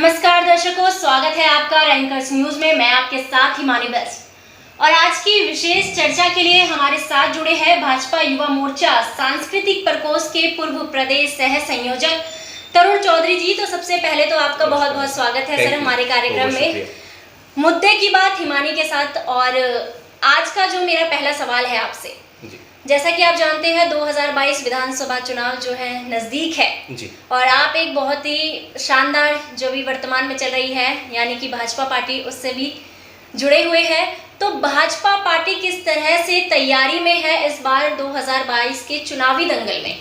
नमस्कार दर्शकों, स्वागत है आपका रैंकर्स न्यूज में। मैं आपके साथ हिमानी बेस्ट और आज की विशेष चर्चा के लिए हमारे साथ जुड़े हैं भाजपा युवा मोर्चा सांस्कृतिक प्रकोष्ठ के पूर्व प्रदेश सह संयोजक तरुण चौधरी जी। तो सबसे पहले तो आपका बहुत बहुत स्वागत है सर हमारे कार्यक्रम में। मुद्दे की बात हिमानी के साथ। और आज का जो मेरा पहला सवाल है आपसे, जैसा कि आप जानते हैं 2022 विधानसभा चुनाव जो है नजदीक है जी। और आप एक बहुत ही शानदार जो भी वर्तमान में चल रही है यानी कि भाजपा पार्टी, उससे भी जुड़े हुए हैं। तो भाजपा पार्टी किस तरह से तैयारी में है इस बार 2022 के चुनावी दंगल में?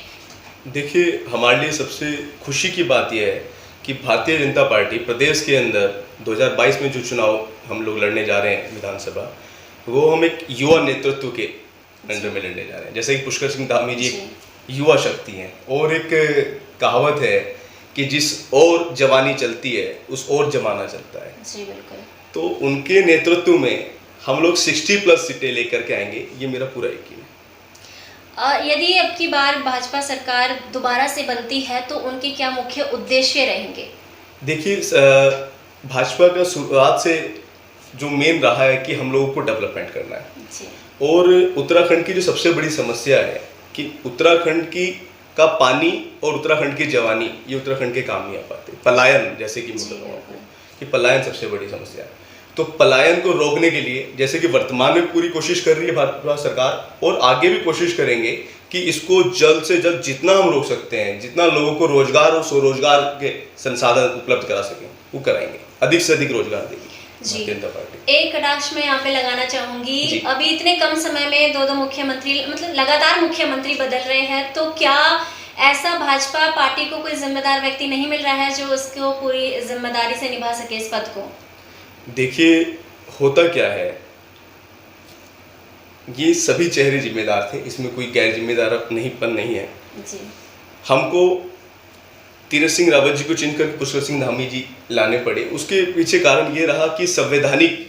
देखिए, हमारे लिए सबसे खुशी की बात यह है कि भारतीय जनता पार्टी प्रदेश के अंदर 2022 में जो चुनाव हम लोग लड़ने जा रहे हैं विधानसभा, वो हम एक युवा नेतृत्व के अंडर में लड़ने जा रहे हैं। जैसे कि पुष्कर सिंह धामी जी युवा शक्ति हैं और एक कहावत है कि जिस और जवानी चलती है उस और जमाना चलता है जी। बिल्कुल। तो उनके नेतृत्व में हम लोग 60+ सीटें लेकर के आएंगे, ये मेरा पूरा यकीन है। यदि अब की बार भाजपा सरकार दोबारा से बनती है तो उनके क्या मुख्य उद्देश्य रहेंगे? देखिए, भाजपा का शुरुआत से जो मेन रहा है कि हम लोगों को डेवलपमेंट करना है जी। और उत्तराखंड की जो सबसे बड़ी समस्या है कि उत्तराखंड की का पानी और उत्तराखंड की जवानी, ये उत्तराखंड के काम नहीं आ पाते। पलायन, जैसे कि मैं बताऊँ आपको कि पलायन सबसे बड़ी समस्या है। तो पलायन को रोकने के लिए जैसे कि वर्तमान में पूरी कोशिश कर रही है भाजपा सरकार, और आगे भी कोशिश करेंगे कि इसको जल्द से जल्द जितना हम रोक सकते हैं, जितना लोगों को रोजगार और स्वरोजगार के संसाधन उपलब्ध करा सकें वो कराएंगे, अधिक से अधिक रोजगार देंगे जी। एक कटाक्ष में यहाँ पे लगाना चाहूंगी, अभी इतने कम समय में दो मुख्यमंत्री, मतलब लगातार मुख्यमंत्री बदल रहे हैं, तो क्या ऐसा भाजपा पार्टी को कोई जिम्मेदार व्यक्ति नहीं मिल रहा है जो उसको पूरी जिम्मेदारी से निभा सके इस पद को? देखिए, होता क्या है, ये सभी चेहरे जिम्मेदार थे, इसमें कोई गैर जिम्मेदार नहीं है जी। हमको तीरथ सिंह रावत जी को चुनकर पुष्कर सिंह धामी जी लाने पड़े। उसके पीछे कारण ये रहा कि संवैधानिक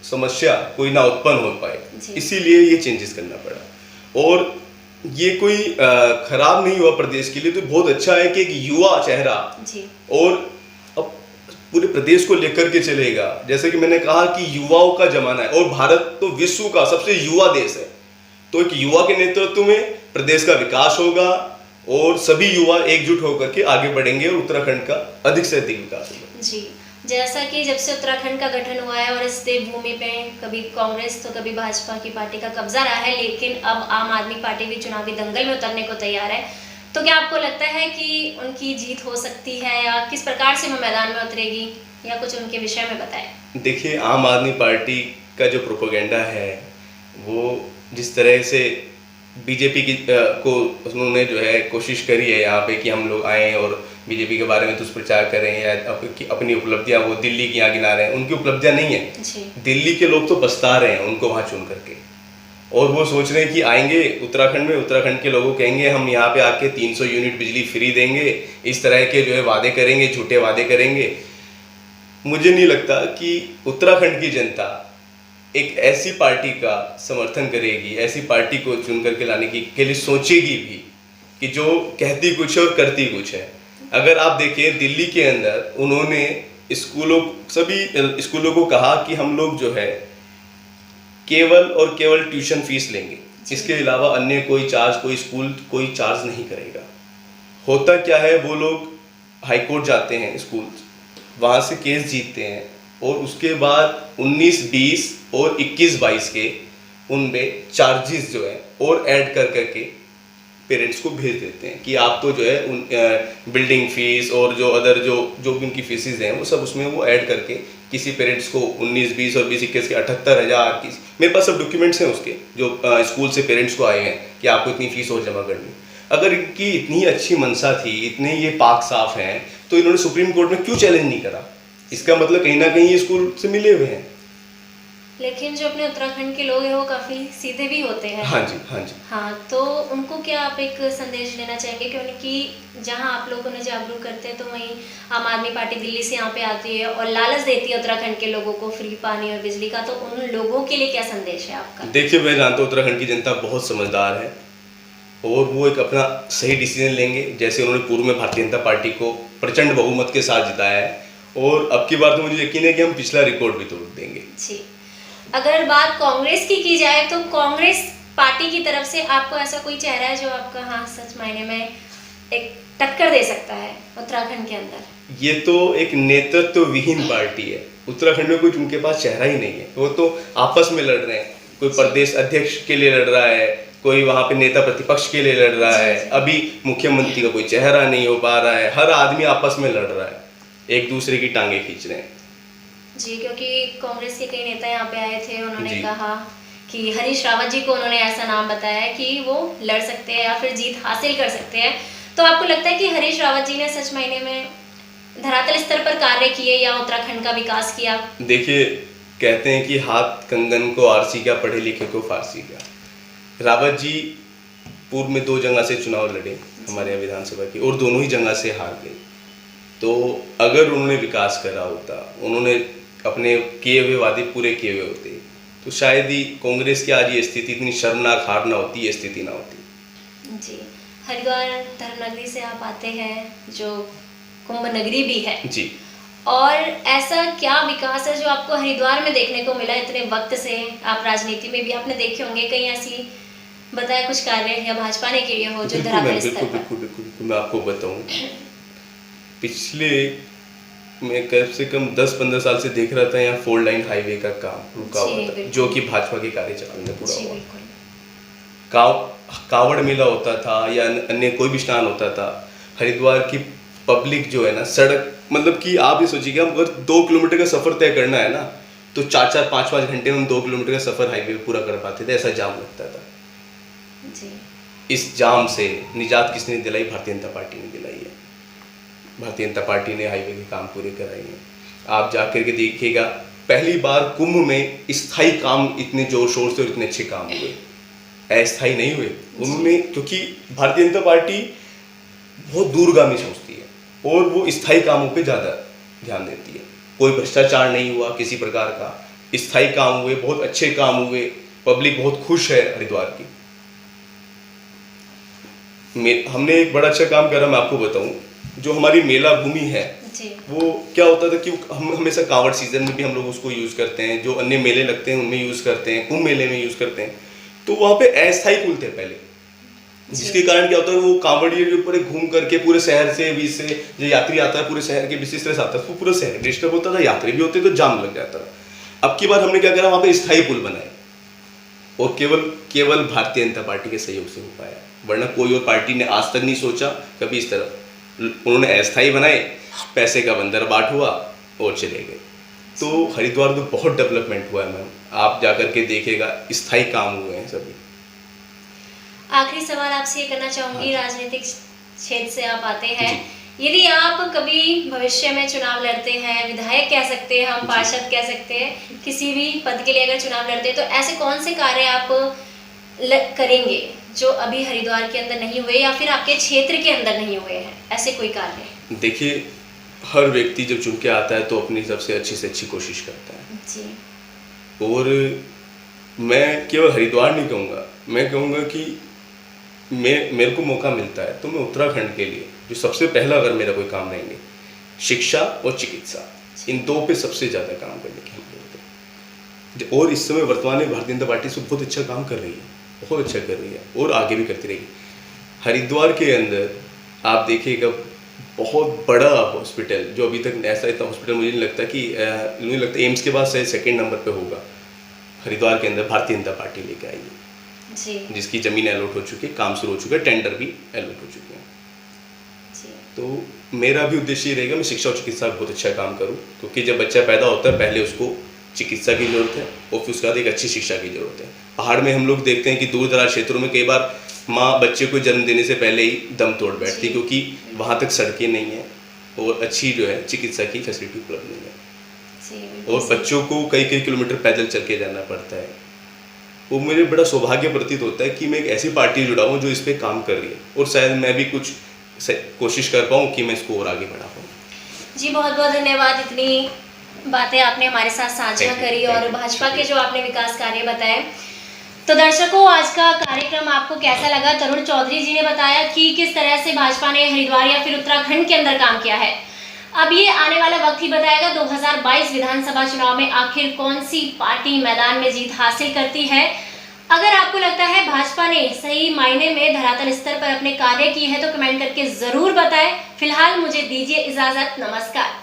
समस्या कोई ना उत्पन्न हो पाए, इसीलिए ये चेंजेस करना पड़ा। और ये कोई खराब नहीं हुआ प्रदेश के लिए, तो बहुत अच्छा है कि एक युवा चेहरा जी। और अब पूरे प्रदेश को लेकर के चलेगा। जैसे कि मैंने कहा कि युवाओं का जमाना है और भारत तो विश्व का सबसे युवा देश है, तो एक युवा के नेतृत्व में प्रदेश का विकास होगा और सभी युवा एकजुट होकर के आगे बढ़ेंगे और उत्तराखंड का अधिक से अधिक विकास होगा जी। जैसा कि जब से उत्तराखंड का गठन हुआ है और इस देवभूमि पे कभी कांग्रेस तो कभी भाजपा की पार्टी का कब्जा रहा है, लेकिन अब आम आदमी पार्टी भी चुनावी दंगल में उतरने को तैयार है, तो क्या आपको लगता है कि उनकी जीत हो सकती है या किस प्रकार से वो मैदान में उतरेगी, या कुछ उनके विषय में बताएं? देखिए, आम आदमी पार्टी का जो प्रोपेगेंडा है वो जिस तरह से बीजेपी की को उन्होंने जो है कोशिश करी है यहाँ पे कि हम लोग आएँ और बीजेपी के बारे में दुष्प्रचार करें या अपनी उपलब्धियाँ वो दिल्ली की यहाँ गिना रहे हैं, उनकी उपलब्धियाँ नहीं है। दिल्ली के लोग तो पछता रहे हैं उनको वहाँ चुन करके, और वो सोच रहे हैं कि आएंगे उत्तराखंड में, उत्तराखंड के लोगों कहेंगे हम यहाँ पे आके 300 यूनिट बिजली फ्री देंगे, इस तरह के जो है वादे करेंगे, झूठे वादे करेंगे। मुझे नहीं लगता कि उत्तराखंड की जनता एक ऐसी पार्टी का समर्थन करेगी, ऐसी पार्टी को चुन करके लाने की के लिए सोचेगी भी कि जो कहती कुछ है और करती कुछ है। अगर आप देखें, दिल्ली के अंदर उन्होंने सभी स्कूलों को कहा कि हम लोग जो है केवल और केवल ट्यूशन फीस लेंगे, इसके अलावा अन्य कोई चार्ज, कोई स्कूल कोई चार्ज नहीं करेगा। होता क्या है, वो लोग हाईकोर्ट जाते हैं, स्कूल वहाँ से केस जीतते हैं और उसके बाद 19-20 और 21-22 के उनमें चार्जेस जो है और ऐड कर करके पेरेंट्स को भेज देते हैं कि आप तो जो है उन बिल्डिंग फीस और जो अदर जो भी उनकी फीसेस हैं वो सब उसमें वो ऐड करके किसी पेरेंट्स को 19-20 और 20-21 के 78,000 की, मेरे पास सब डॉक्यूमेंट्स हैं उसके, जो स्कूल से पेरेंट्स को आए हैं कि आपको इतनी फीस और जमा करनी। अगर इनकी इतनी अच्छी मंशा थी, इतने ये पाक साफ हैं, तो इन्होंने सुप्रीम कोर्ट में क्यों चैलेंज नहीं करा? इसका मतलब कहीं ना कहीं ये स्कूल से मिले हुए हैं। लेकिन जो अपने उत्तराखंड के लोग हैं वो काफी सीधे भी होते हैं। हाँ जी। हाँ, तो उनको क्या आप एक संदेश देना चाहेंगे कि उनकी जहाँ आप लोगों ने जागरूक करते हैं, तो वहीं आम आदमी पार्टी दिल्ली से यहाँ पे आती है और लालच देती है उत्तराखंड के लोगों को फ्री पानी और बिजली का, तो उन लोगों के लिए क्या संदेश है आपका? देखिए, मैं जानता हूँ उत्तराखंड की जनता बहुत समझदार है और वो एक अपना सही डिसीजन लेंगे। जैसे उन्होंने पूर्व में भारतीय जनता पार्टी को प्रचंड बहुमत के साथ जिताया है और अब की बार तो मुझे यकीन है कि हम पिछला रिकॉर्ड भी तोड़ देंगे। जी, अगर बात कांग्रेस की जाए तो कांग्रेस पार्टी की तरफ से आपको ऐसा कोई चेहरा है जो आपका हाँ सच मायने में एक टक्कर दे सकता है उत्तराखंड के अंदर? ये तो एक नेतृत्व विहीन पार्टी है। उत्तराखंड में कुछ उनके पास चेहरा ही नहीं है। वो तो आपस में लड़ रहे हैं, कोई प्रदेश अध्यक्ष के लिए लड़ रहा है, कोई वहां पे नेता प्रतिपक्ष के लिए लड़ रहा है, अभी मुख्यमंत्री का कोई चेहरा नहीं हो पा रहा है। हर आदमी आपस में लड़ रहा है, एक दूसरे की टांगे खींच रहे हैं। जी, क्योंकि कांग्रेस के कई नेता यहाँ पे आए थे, उन्होंने जी। कहा कि हरीश रावत जी को उन्होंने ऐसा नाम बताया कि वो लड़ सकते हैं या फिर जीत हासिल कर सकते हैं। तो आपको लगता है कि हरीश रावत जी ने सच मायने में धरातल स्तर पर कार्य किए या उत्तराखंड का विकास किया? देखिए, कहते हैं कि हाथ कंगन को आरसी क्या, पढ़े लिखे को फारसी क्या। रावत जी पूर्व में 2 जगह से चुनाव लड़े हमारे यहाँ विधानसभा की, और दोनों ही जगह से हार गए। तो अगर उन्होंने विकास करा होता, उन्होंने अपने किए हुए वादे पूरे किए हुए होते, तो शायद ही कांग्रेस की आज ये स्थिति, इतनी शर्मनाक हार ना होती, ये स्थिति ना होती। जी, हरिद्वार धर्मनगरी से आप आते हैं जो कुंभ नगरी भी है जी। और ऐसा क्या विकास है जो आपको हरिद्वार में देखने को मिला? इतने वक्त से आप राजनीति में भी आपने देखे होंगे, कहीं ऐसी बताया कुछ कार्य या भाजपा ने किए हो जो धरातल स्तर पर? बिल्कुल मैं आपको बताऊं, पिछले मैं कम से कम 10-15 साल से देख रहा था यहाँ 4 लाइन हाईवे का काम रुका जी, हुआ था, बिल्कुल। जो कि भाजपा के कार्यकाल में पूरा जी हुआ। बिल्कुल। कावड़ मेला होता था या अन्य कोई भी स्नान होता था, हरिद्वार की पब्लिक जो है ना, सड़क मतलब कि आप ही सोचिए कि हम अगर 2 किलोमीटर का सफर तय करना है ना, तो 4-4 5-5 घंटे में हम 2 किलोमीटर का सफर हाईवे पे पूरा कर पाते थे, ऐसा जाम लगता था। जी, इस जाम से निजात किसने दिलाई? भारतीय जनता पार्टी ने दिलाई है। भारतीय जनता पार्टी ने हाईवे के काम पूरे कराए हैं। आप जा कर के देखिएगा, पहली बार कुंभ में स्थायी काम इतने जोर शोर से और इतने अच्छे काम हुए, अस्थायी नहीं हुए। उन्होंने, क्योंकि भारतीय जनता पार्टी बहुत दूरगामी सोचती है और वो स्थायी कामों पे ज़्यादा ध्यान देती है। कोई भ्रष्टाचार नहीं हुआ किसी प्रकार का, स्थायी काम हुए, बहुत अच्छे काम हुए, पब्लिक बहुत खुश है हरिद्वार की। हमने एक बड़ा अच्छा काम करा, मैं आपको बताऊं, जो हमारी मेला भूमि है जी, वो क्या होता था कि हम हमेशा कांवड़ सीजन में भी हम लोग उसको यूज़ करते हैं, जो अन्य मेले लगते हैं उनमें यूज़ करते हैं, कुंभ मेले में यूज़ करते हैं। तो वहाँ पे अस्थायी पुल थे पहले, जिसके कारण क्या होता है, वो कांवड़िए के ऊपर घूम करके पूरे शहर से बीच से जो यात्री आता है, पूरे शहर के बीच से आता है, वो पूरा शहर डिस्टर्ब होता था, यात्री भी होते तो जाम लग जाता था। अब की बार हमने क्या करा, वहाँ पे स्थायी पुल बनाए और केवल भारतीय जनता पार्टी के सहयोग से हो पाया, वरना कोई और पार्टी ने आज तक नहीं सोचा कभी इस तरफ। उन्होंने अस्थायी बनाए, पैसे का बंदर बाट हुआ और चले गए। तो हरिद्वार में बहुत डेवलपमेंट हुआ है मैम, आप जाकर के देखिएगा, स्थायी काम हुए हैं सभी। आखिरी सवाल आपसे ये करना चाहूंगी, राजनीतिक क्षेत्र से आप आते हैं, यदि आप कभी भविष्य में चुनाव लड़ते हैं, विधायक कह सकते हैं हम, पार्षद कह सकते हैं, किसी भी पद के लिए अगर चुनाव लड़ते हैं, तो ऐसे कौन से कार्य आप करेंगे जो अभी हरिद्वार के अंदर नहीं हुए या फिर आपके क्षेत्र के अंदर नहीं हुए हैं? ऐसे कोई कार्य? देखिए, हर व्यक्ति जब चुन के आता है तो अपनी सबसे अच्छी से अच्छी कोशिश करता है जी, और मैं केवल हरिद्वार नहीं कहूँगा, मैं कहूँगा कि मेरे को मौका मिलता है तो मैं उत्तराखंड के लिए जो सबसे पहला अगर मेरा कोई काम रहेंगे, शिक्षा और चिकित्सा, इन 2 पे सबसे ज़्यादा काम करने की हम लोग। और इस समय वर्तमान में भारतीय जनता पार्टी से बहुत अच्छा काम कर रही है, बहुत अच्छा कर रही है और आगे भी करती रहेगी। हरिद्वार के अंदर आप देखिएगा, बहुत बड़ा हॉस्पिटल, जो अभी तक ऐसा इतना हॉस्पिटल मुझे नहीं लगता कि मुझे लगता है एम्स के बाद शायद 2nd नंबर पे होगा, हरिद्वार के अंदर भारतीय जनता पार्टी लेके आई है, जिसकी ज़मीन अलॉट हो चुकी है, काम शुरू हो चुका है, टेंडर भी अलॉट हो चुके हैं। तो मेरा भी उद्देश्य ये रहेगा, मैं शिक्षा और चिकित्सा बहुत अच्छा काम करूँ, क्योंकि जब बच्चा पैदा होता है पहले उसको चिकित्सा की ज़रूरत है और फिर उसके बाद एक अच्छी शिक्षा की ज़रूरत है। पहाड़ में हम लोग देखते हैं कि दूर दराज क्षेत्रों में कई बार माँ बच्चे को जन्म देने से पहले ही दम तोड़ बैठती, क्योंकि वहाँ तक सड़कें नहीं हैं और अच्छी जो है चिकित्सा की फैसिलिटी उपलब्ध नहीं है, और बच्चों को कई किलोमीटर पैदल चल के जाना पड़ता है। वो मुझे बड़ा सौभाग्य प्रतीत होता है कि मैं एक ऐसी पार्टी जुड़ा हूँ जो इस पर काम कर रही है, और शायद मैं भी कुछ कोशिश कर पाऊँ कि मैं इसको और आगे बढ़ा पाऊँ। जी, बहुत बहुत धन्यवाद, इतनी बातें आपने हमारे साथ साझा करी और भाजपा के जो आपने विकास कार्य बताए। तो दर्शकों, आज का कार्यक्रम आपको कैसा लगा? तरुण चौधरी जी ने बताया कि किस तरह से भाजपा ने हरिद्वार या फिर उत्तराखंड के अंदर काम किया है। अब ये आने वाला वक्त ही बताएगा 2022 विधानसभा चुनाव में आखिर कौन सी पार्टी मैदान में जीत हासिल करती है। अगर आपको लगता है भाजपा ने सही मायने में धरातल स्तर पर अपने कार्य किए हैं तो कमेंट करके जरूर बताएं। फिलहाल मुझे दीजिए इजाजत, नमस्कार।